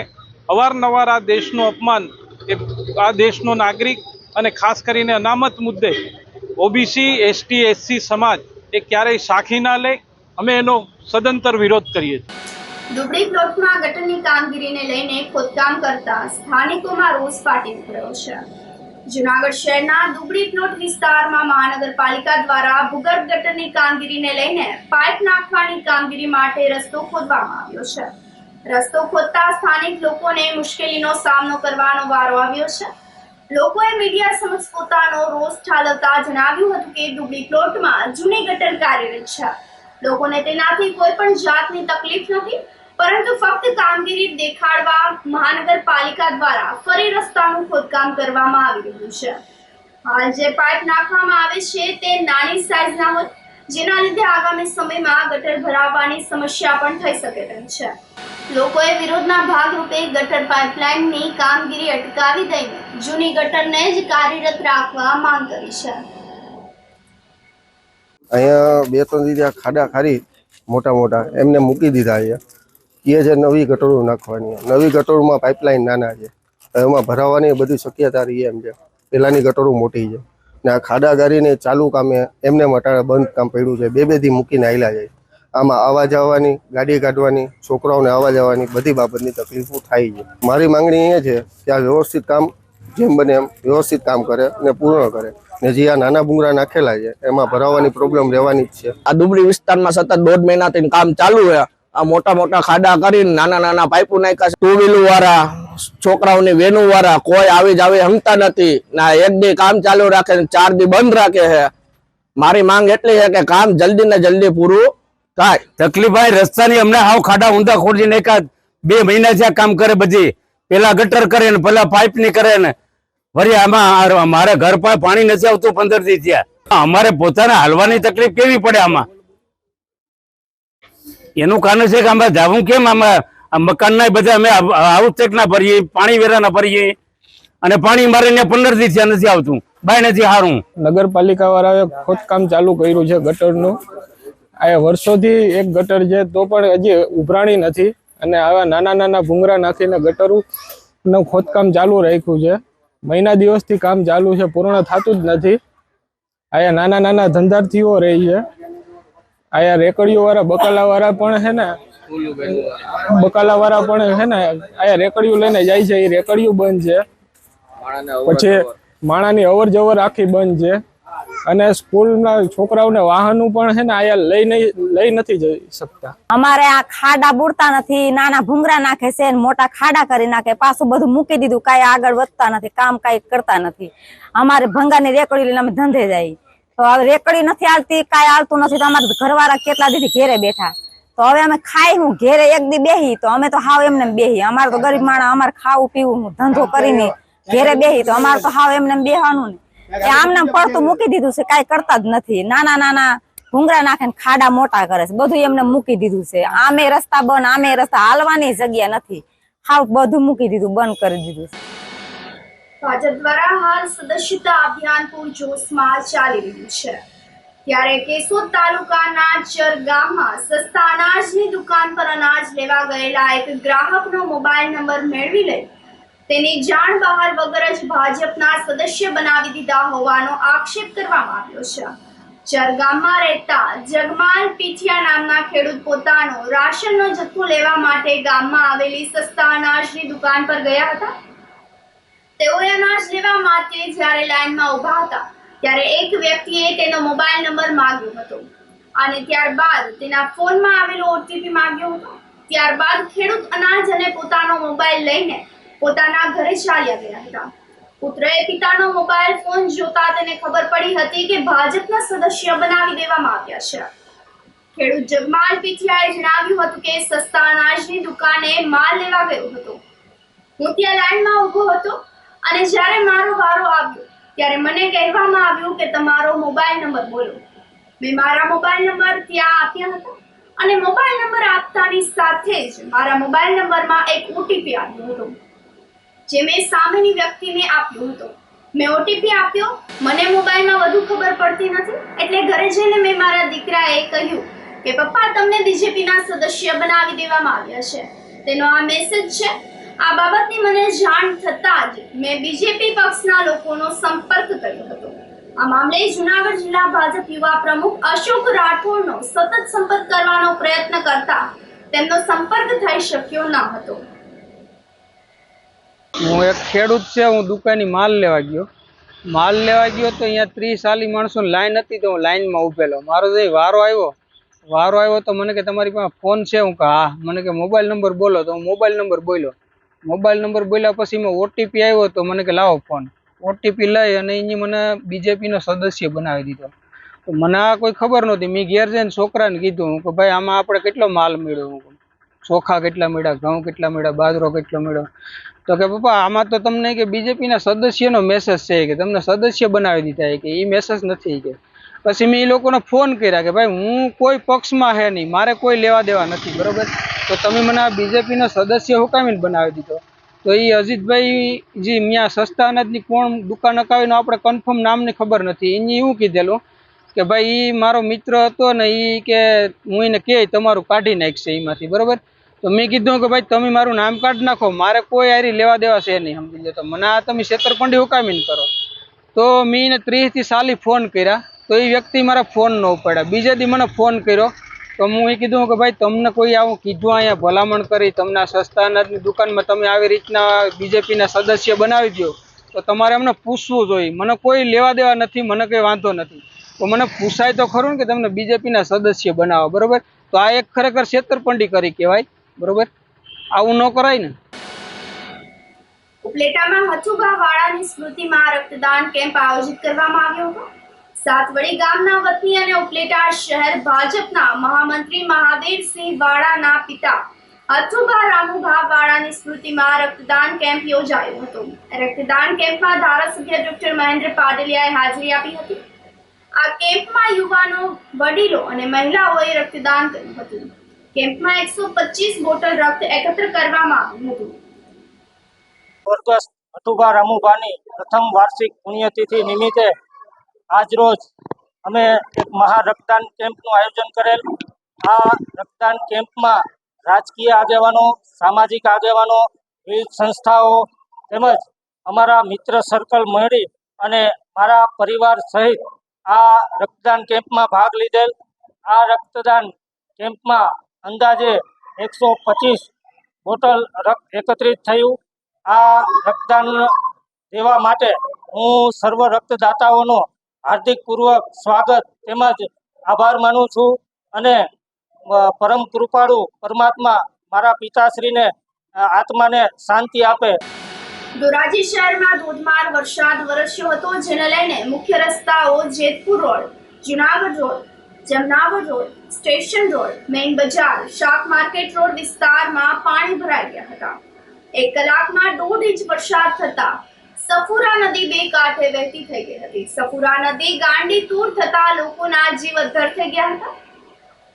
અવારનવાર આ દેશનું અપમાન એ આ દેશનો નાગરિક અને ખાસ કરીને અનામત મુદ્દે ઓબીસી, એસટી, એસસી સમાજ એ ક્યારેય સાખી ના લે. અમે એનો સદંતર વિરોધ કરીએ છીએ. દુબળી પ્લોટમાં ગટરની કામગીરીને લઈને ખોદકામ કરતા સ્થાનિકોમાં રોષ ફાટી નીકળ્યો છે. જુનાગઢ શહેરના દુબળી પ્લોટ વિસ્તારમાં મહાનગરપાલિકા દ્વારા ભૂગર્ભ ગટરની કામગીરીને લઈને પાઇપ નાખવાની કામગીરી માટે રસ્તો ખોદવામાં આવ્યો છે. રસ્તો ખોદતા સ્થાનિક લોકોને મુશ્કેલીનો સામનો કરવાનો વારો આવ્યો છે. લોકોએ મીડિયા સમક્ષ પોતાનો રોષ ઠાલવતા જણાવ્યું હતું કે દુબળી પ્લોટમાં જૂની ગટર કાર્યરત છે. લોકોને તેનાથી કોઈ પણ જાતની તકલીફ નથી, પરંતુ ફક્ત કામગીરી દેખાડવા મહાનગરપાલિકા દ્વારા ફરી રસ્તાનું ખોદકામ કરવામાં આવી રહ્યું છે. હાલ જે પાઇપ નાખવામાં આવે છે તે નાની સાઇઝના હોય, જેના લીધે આગામી સમયમાં ગટર ભરાવાની સમસ્યા પણ થઈ શકે તેમ છે. લોકોએ વિરોધના ભાગરૂપે ગટર પાઇપલાઇનની કામગીરી અટકાવી દઈને જૂની ગટરને જ કાર્યરત રાખવા માંગ કરી છે. અહીંયા 2-3 દીધા ખાડા ખારી મોટા એમને મૂકી દીધા. અહીંયા એ જે નવી ગટરો નાખવાની, નવી ગટરોમાં પાઇપલાઇન નાના છે, એમાં ભરાવાની બધી શક્યતા રહી એમ છે. પહેલાંની ગટરો મોટી છે ને આ ખાડા ગારીને ચાલુ કામે એમને મટાડે બંધ કામ પડ્યું છે. 2-2 દી મૂકીને આવેલા જાય. આમાં આવવા જવાની, ગાડી કાઢવાની, છોકરાઓને આવવા જવાની બધી બાબતની તકલીફો થાય છે. મારી માંગણી એ છે કે આ વ્યવસ્થિત કામ જેમ બને એમ વ્યવસ્થિત કામ કરે અને પૂર્ણ કરે ને જે આ નાના ભૂંગળા નાખેલા છે એમાં ભરાવાની પ્રોબ્લેમ રહેવાની જ છે. આ દુબળી વિસ્તારમાં સતત 1.5 મહિનાથી કામ ચાલુ છે. આ મોટા ખાડા કરીને નાના પાઇપો નાખ્યા છે. 2 વ્હીલર વાળા છોકરાઓની વેનું વાળા કોઈ આવી જ આવી હમતા નથી. ના એક દી કામ ચાલુ રાખે ને 4 દી બંધ રાખે છે. મારી માંગ એટલી છે કે કામ જલ્દી ને જલ્દી પૂરું થાય. તકલીફ ભાઈ રસ્તાની અમને હાવ ખાડા ઊંધા ખોદી નાખ્યા. 2 મહિના થયા કામ કરે, બધી પેલા ગટર કરે ને પેલા પાઇપ ની કરે ને વળી આમાં મારે ઘર પાસે પાણી નથી આવતું 15 દી થયા. અમારે પોતાને હાલવાની તકલીફ કેવી પડે આમાં. એનું કારણ છે કે અમે જાવું કેમ, આમાં મકાન ના બધા અમે હાઉસ ટેક્સ ના ભરીએ, પાણી વેરા ના ભરીએ અને પાણી મારે 15 દી થયા નથી આવતું. બાય નથી હારું. નગરપાલિકા વાળાએ ખોદકામ ચાલુ કર્યું છે ગટરનું. આ વર્ષોથી એક ગટર છે તો પણ હજી ઉભરાણી નથી અને આવા નાના નાના ભૂંગરા નાખીને ગટરનું ખોદકામ ચાલુ રાખ્યું છે. મહિના દિવસથી કામ ચાલુ છે, પૂર્ણ થતું જ નથી. આયા નાના નાના ધંધાર્થીઓ રહી છે. આયા રેકડીઓ વાળા બકાલા વાળા પણ છે ને, આયા રેકડીઓ લઈને જાય છે, એ રેકડીઓ બંધ છે. પછી માણાની અવર જવર આખી બંધ છે અને સ્કૂલના છોકરાઓને વાહનો પણ છે ને આયા લઈ નથી જઈ શકતા. અમારે આ ખાડા બુડતા નથી, નાના ભૂંગરા નાખે છે, મોટા ખાડા કરી નાખે, પાછું બધું મૂકી દીધું, કાંઈ આગળ વધતા નથી, કામ કાંઈ કરતા નથી. અમારે ભંગાની રેકડી લઈને અમે ધંધે જાય તો હવે રેકડી નથી હાલતી, કાંઈ હાલતું નથી. તો અમારે ઘરવાળા કેટલા દીધી ઘેરે બેઠા, તો હવે અમે ખાઈ હું ઘેરે એક દી બેહી તો અમે તો હાવ એમને બેહી. અમારે તો ગરીબ માણસ, અમારે ખાવું પીવું ધંધો કરીને ઘેરે બેહી તો અમારે તો હાવ એમને બેહવાનું ને આમને પડતું મૂકી દીધું છે, કાંઈ કરતા જ નથી. નાના નાના ભૂંગરા નાખે ને ખાડા મોટા કરે છે, બધું એમને મૂકી દીધું છે. આમે રસ્તા બંધ, આમે રસ્તા, હાલવાની જગ્યા નથી, હાવ બધું મૂકી દીધું, બંધ કરી દીધું છે. ભાજપ દ્વારા હાલ સદસ્યતા અભિયાન પૂરજોશમાં ચાલી રહ્યું છે. ત્યારે કેશોદ તાલુકાના ચર ગામમાં સસ્તા અનાજની દુકાન પર અનાજ લેવા ગયેલા એક ગ્રાહકનો મોબાઈલ નંબર મેળવી લઈ તેની જાણ બહાર વગર જ ભાજપના સદસ્ય બનાવી દીધા હોવાનો આક્ષેપ કરવામાં આવ્યો છે. ચર ગામમાં રહેતા જગમાલ પીઠિયા નામના ખેડૂત પોતાનો રાશનનો જથ્થો લેવા માટે ગામમાં આવેલી સસ્તા અનાજની દુકાન પર ગયા હતા. તેઓએ અનાજ લેવા માટે જ્યારે લાઈનમાં ઊભા હતા ત્યારે એક વ્યક્તિએ તેનો મોબાઈલ નંબર માંગ્યો હતો અને ત્યારબાદ તેના ફોનમાં આવેલો ઓટીપી માંગ્યો હતો. ત્યારબાદ ખેડૂત અનાજ અને પોતાનો મોબાઈલ લઈને પોતાના ઘરે ચાલ્યા ગયા હતા. પુત્રએ પિતાનો મોબાઈલ ફોન જોતા તેને ખબર પડી હતી કે ભાજપના સદસ્ય બનાવી દેવામાં આવ્યા છે. ખેડૂત જગમાલ પીઠિયાએ જણાવ્યું હતું કે સસ્તા અનાજની દુકાને માલ લેવા ગયો હતો. હું ત્યાં લાઈનમાં ઊભો હતો અને જ્યારે મારો વારો આવ્યો ત્યારે મને કહેવામાં આવ્યું કે તમારો મોબાઈલ નંબર બોલો. મેં મારા મોબાઈલ નંબર ત્યાં આપ્યા હતા અને મોબાઈલ નંબર આપતાની સાથે જ મારા મોબાઈલ નંબરમાં એક ઓટીપી આવ્યો હતો જે મેં સામેની વ્યક્તિને આપ્યો હતો. મેં ઓટીપી આપ્યો, મને મોબાઈલમાં વધુ ખબર પડતી નથી એટલે ઘરે જઈને મેં મારા દીકરાએ કહ્યું કે પપ્પા તમને બીજેપીના સદસ્ય બનાવી દેવામાં આવ્યા છે, તેનો આ મેસેજ છે. આ બાબતની મને જાણ થતાં જ મેં બીજેપી પક્ષના લોકોનો સંપર્ક કર્યો હતો. આ મામલે જુનાગઢ જિલ્લા ભાજપ યુવા પ્રમુખ અશોક રાઠોડનો સતત સંપર્ક કરવાનો પ્રયત્ન કરતા તેમનો સંપર્ક થઈ શક્યો ન હતો. હું એક ખેડૂત છે, હું દુકાનની માલ લેવા ગયો તો અહીંયા 30-40 માણસોની લાઈન હતી તો હું લાઈનમાં ઊભેલો. મારો જે વારો આવ્યો તો મને કે તમારી પાસે ફોન છે? હું કે હા. મને કે મોબાઈલ નંબર બોલો, તો હું મોબાઈલ નંબર બોલ્યો. મોબાઈલ નંબર બોલ્યા પછી મેં ઓટીપી આવ્યો તો મને કે લાવો ફોન. ઓટીપી લઈ અને એની મને બીજેપીનો સદસ્ય બનાવી દીધો. તો મને આ કોઈ ખબર નહોતી. મેં ઘેર જઈને છોકરાને કીધું કે ભાઈ આમાં આપણે કેટલો માલ મળ્યો, ચોખા કેટલા મળ્યા, ઘઉં કેટલા મળ્યા, બાજરો કેટલો મળ્યો. તો કે પપ્પા આમાં તો તમને કે બીજેપીના સદસ્યનો મેસેજ છે કે તમને સદસ્ય બનાવી દીધા, કે એ મેસેજ નથી. કે પછી મેં એ લોકોને ફોન કર્યા કે ભાઈ હું કોઈ પક્ષમાં હે નહીં, મારે કોઈ લેવા દેવા નથી, બરોબર? તો તમે મને આ બીજેપીનો સદસ્ય હુકામીને બનાવી દીધો. તો એ અજીતભાઈ જે ત્યાં સસ્તા અનાજની કોણ દુકાન અકાવીને આપણે કન્ફર્મ નામની ખબર નથી. એને એવું કીધેલું કે ભાઈ એ મારો મિત્ર હતો ને, એ કે હું એને કહે તમારું કાઢી નાખશે એમાંથી, બરોબર? તો મેં કીધું કે ભાઈ તમે મારું નામ કાઢી નાખો, મારે કોઈ આરી લેવા દેવા છે નહીં, સમજી લો. તો મને આ તમે છેતરપિંડી હુકામીને કરો. તો મેં એને 30-40 ફોન કર્યા તો એ વ્યક્તિ મારા ફોન ન ઉપાડ્યા. બીજા દી મને ફોન કર્યો તો હું એ કીધું કે ભાઈ તમને કોઈ આવું કીધું અહીંયા ભલામણ કરી તમને આ સસ્તા અનાજની દુકાનમાં તમે આવી રીતના બીજેપીના સદસ્ય બનાવી દો તો તમારે અમને પૂછવું જોઈએ. મને કોઈ લેવા દેવા નથી, મને કંઈ વાંધો નથી. તો મને પૂછાય તો ખરું ને કે તમને બીજેપીના સદસ્ય બનાવો, બરોબર? તો આ એક ખરેખર છેતરપિંડી કરી કહેવાય, બરોબર? આવું ન કરાય ને. ઉપલેટામાં હથુભા વાળાની સ્મૃતિમાં રક્તદાન કેમ્પ આયોજિત કરવામાં આવ્યો હતો. સાતવડી ગામના વતની અને ઉપલેટા શહેર ભાજપના મહામંત્રી મહાદેવસિંહ વાળાના પિતા હથુભા રામુભા વાળાની સ્મૃતિમાં રક્તદાન કેમ્પ યોજાયો હતો. રક્તદાન કેમ્પમાં ધારાસભ્ય ડોક્ટર મહેન્દ્ર પાડલિયાએ હાજરી આપી હતી. આ કેમ્પમાં યુવાનો, વડીલો અને મહિલાઓએ રક્તદાન કર્યું હતું. કેમ્પમાં 125 બોટલ રક્ત એકત્ર કરવામાં આવ્યું હતું. સ્વર્ગસ્થ હઠુભા રામુભાની પ્રથમ વાર્ષિક પુણ્યતિથિ નિમિત્તે આજરોજ અમે એક મહા રક્તદાન કેમ્પનું આયોજન કરેલ. આ રક્તદાન કેમ્પમાં રાજકીય આગેવાનો, સામાજિક આગેવાનો, વિવિધ સંસ્થાઓ તેમજ અમારા મિત્ર સર્કલ મળી અને મારા પરિવાર સહિત આ રક્તદાન કેમ્પમાં ભાગ લીધેલ. આ રક્તદાન કેમ્પમાં અંદાજે 125 બોટલ રક્ત એકત્રિત થયું. આ રક્તદાન દેવા માટે હું સર્વ રક્તદાતાઓનો હાર્દિકપૂર્વક સ્વાગત તેમજ આભાર માનું છું અને પરમ કૃપાળુ પરમાત્મા મારા પિતાશ્રીને આત્માને શાંતિ આપે. ધોરાજી શહેરમાં ધોધમાર વરસાદ વરસ્યો હતો, જેને લઈને મુખ્ય રસ્તાઓ જેતપુર રોડ, જુનાગઢ રોડ, જમનાગઢ રોડ, સ્ટેશન રોડ, મેઇન બજાર, શાક માર્કેટ રોડ વિસ્તારમાં પાણી ભરાઈ ગયા હતા. 1 કલાકમાં 1.5 ઇંચ વરસાદ થતા સફુરા નદી બે કાંઠે વહેતી થઈ ગઈ હતી. સફુરા નદી ગાંડી તૂર થતા લોકોના જીવ અદ્ધર થઈ ગયા હતા.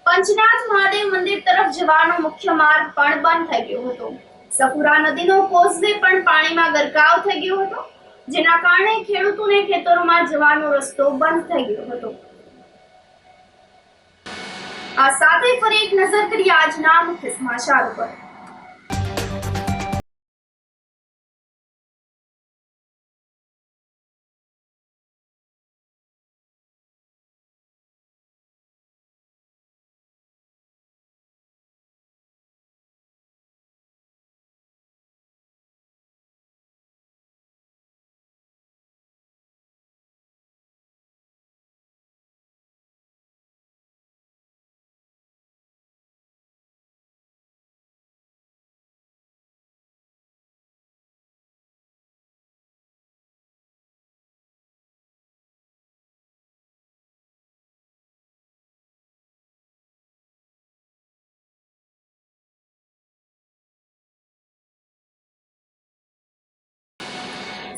પંચનાથ મહાદેવ મંદિર તરફ જવાનો મુખ્ય માર્ગ પણ બંધ થઈ ગયો હતો. સફુરા નદીનો કોઝવે પણ પાણીમાં ગરકાવ થઈ ગયો હતો, જેના કારણે ખેડૂતોને ખેતરોમાં જવાનો રસ્તો બંધ થઈ ગયો હતો. આ સાથે ફરી એક નજર કરીએ આજના મુખ્ય સમાચારો પર.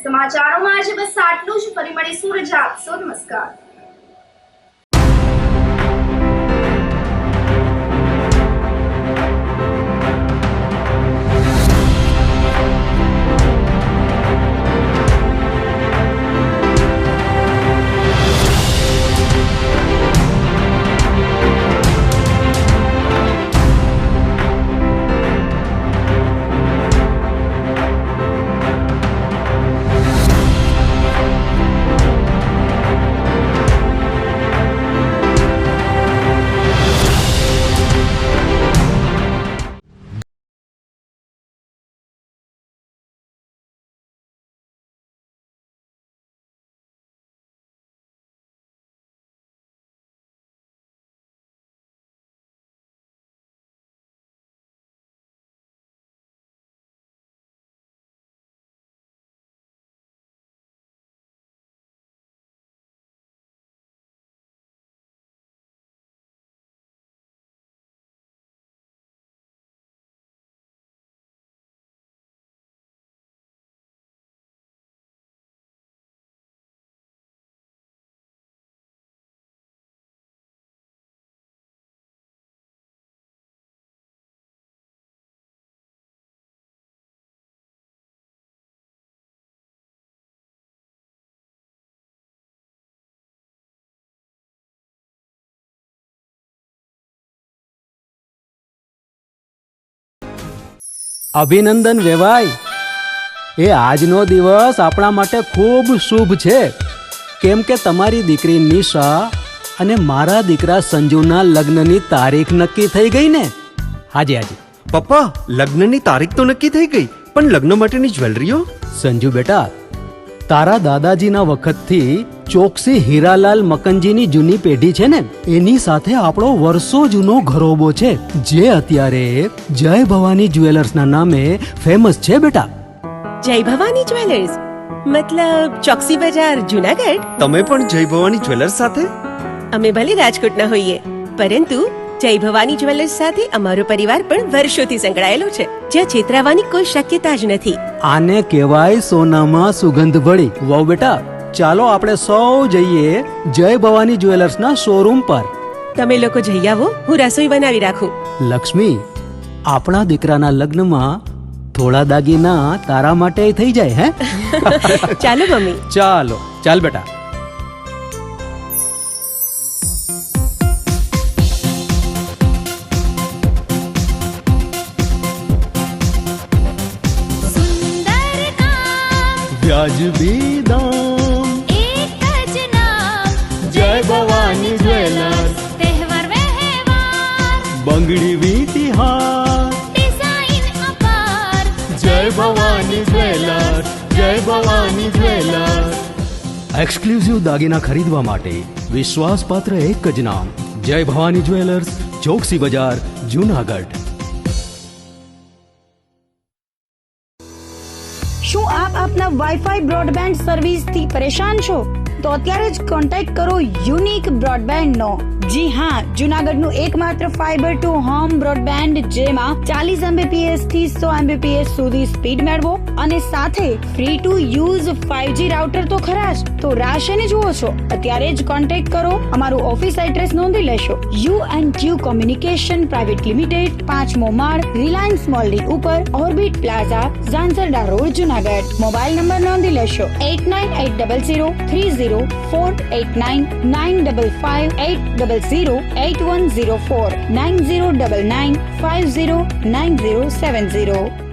સમાચારોમાં આજે બસ આટલું જ. ફરી મળીશું. રજા આપશો. નમસ્કાર. અભિનંદન વેવાય. એ આજનો દિવસ આપણા માટે ખૂબ શુભ છે, કેમ કે તમારી દીકરી નિશા અને મારા દીકરા સંજુના લગ્નની તારીખ નક્કી થઈ ગઈ ને. હાજી હાજી પપ્પા, લગ્નની તારીખ તો નક્કી થઈ ગઈ, પણ લગ્ન માટેની જ્વેલરીઓ? સંજુ બેટા, તારા દાદાજીના વખતથી ચોકસી હીરાલાલ મકનજીની જૂની પેઢી છે ને, એની સાથે આપણો વર્ષો જૂનો ઘરોબો છે, જે અત્યારે જય ભવાની જ્વેલર્સના નામે ફેમસ છે બેટા. જય ભવાની જ્વેલર્સ મતલબ ચોકસી બજાર જુનાગઢ. તમે પણ જય ભવાની જ્વેલર્સ સાથે? અમે ભલે રાજકોટના હોઈએ પરંતુ જય ભવાની જ્વેલર્સ સાથે અમારો પરિવાર પણ વર્ષોથી સંકળાયેલો છે, જ્યાં છેતરાવાની કોઈ શક્યતા જ નથી. આને કહેવાય સોનામાં સુગંધ ભળી. વાવ બેટા, ચાલો આપણે સૌ જઈએ જય ભવાની જ્વેલર્સના શોરૂમ પર. તમે લોકો જઈ આવો, હું રસોઈ બનાવી રાખું. લક્ષ્મી, આપણા દીકરાના લગ્નમાં થોડા દાગીના તારા માટે થઈ જાય હે? ચાલો મમ્મી. ચાલો ચાલ બેટા. સુંદર કામ વ્યાજબી દામ, એક જ નામ જય ભવાની જ્વેલર્સ. તહેવાર વ્યવહાર બંગડી વીંટી હાર, ડિઝાઇન અપાર જય ભવાની જ્વેલર્સ, જય ભવાની જ્વેલર્સ. એક્સક્લુઝિવ દાગીના ખરીદવા માટે વિશ્વાસપાત્ર એક જ નામ, જય ભવાની જ્વેલર્સ, ચોકસી બજાર, જુનાગઢ. શું આપ આપના વાઈફાઈ બ્રોડબેન્ડ સર્વિસ થી પરેશાન છો? તો અત્યારે જ કોન્ટેક્ટ કરો યુનિક બ્રોડબેન્ડ નો. જી હા, જુનાગઢનું એકમાત્ર ફાઈબર ટુ હોમ બ્રોડબેન્ડ, જેમાં 40 Mbps થી 100 Mbps સુધી સ્પીડ મેળવો અને સાથે free to use 5G router તો ખરા જ. તો રાહ શેની જુઓ છો? અત્યારે જ કોન્ટેક્ટ કરો. અમારું ઓફિસ એડ્રેસ નોંધી લેશો. U&Q કોમ્યુનિકેશન પ્રાઇવેટ લિમિટેડ, 5મો માળ, રિલાયન્સ મોલની ઉપર, orbit plaza, Zanzarda road, Junagadh. Mobile number નોંધી લેશો 898030489955808081049099509070.